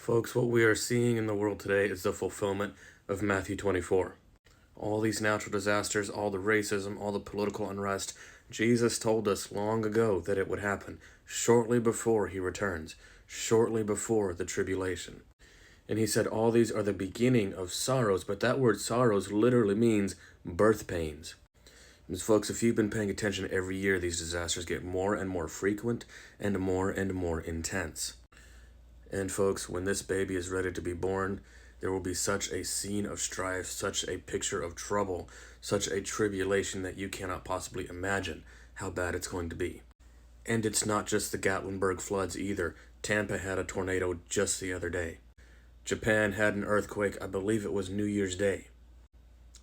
Folks, what we are seeing in the world today is the fulfillment of Matthew 24. All these natural disasters, all the racism, all the political unrest, Jesus told us long ago that it would happen, shortly before he returns, shortly before the tribulation. And he said all these are the beginning of sorrows, but that word sorrows literally means birth pains. And folks, if you've been paying attention every year, these disasters get more and more frequent and more intense. And folks, when this baby is ready to be born, there will be such a scene of strife, such a picture of trouble, such a tribulation that you cannot possibly imagine how bad it's going to be. And it's not just the Gatlinburg floods either. Tampa had a tornado just the other day. Japan had an earthquake, I believe it was New Year's Day.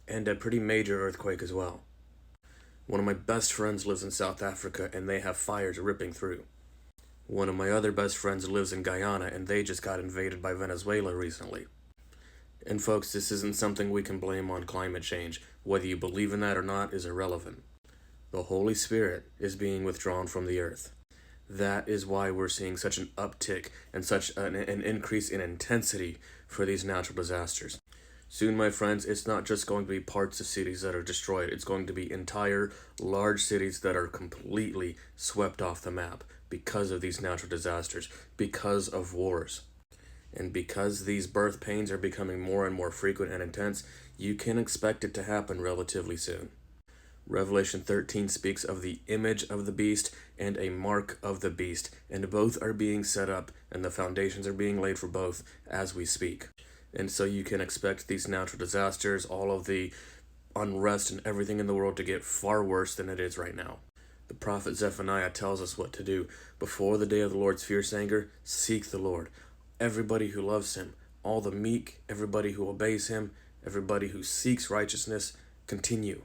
And a pretty major earthquake as well. One of my best friends lives in South Africa and they have fires ripping through. One of my other best friends lives in Guyana and they just got invaded by Venezuela recently. And folks, this isn't something we can blame on climate change. Whether you believe in that or not is irrelevant. The Holy Spirit is being withdrawn from the earth. That is why we're seeing such an uptick and such an increase in intensity for these natural disasters. Soon, my friends, it's not just going to be parts of cities that are destroyed. It's going to be entire large cities that are completely swept off the map because of these natural disasters, because of wars. And because these birth pains are becoming more and more frequent and intense, you can expect it to happen relatively soon. Revelation 13 speaks of the image of the beast and a mark of the beast, and both are being set up, and the foundations are being laid for both as we speak. And so you can expect these natural disasters, all of the unrest and everything in the world to get far worse than it is right now. The prophet Zephaniah tells us what to do. Before the day of the Lord's fierce anger, seek the Lord. Everybody who loves him, all the meek, everybody who obeys him, everybody who seeks righteousness, continue.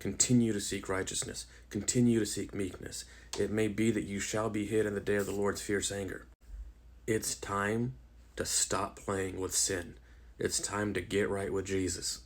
Continue to seek righteousness. Continue to seek meekness. It may be that you shall be hid in the day of the Lord's fierce anger. It's time to stop playing with sin. It's time to get right with Jesus.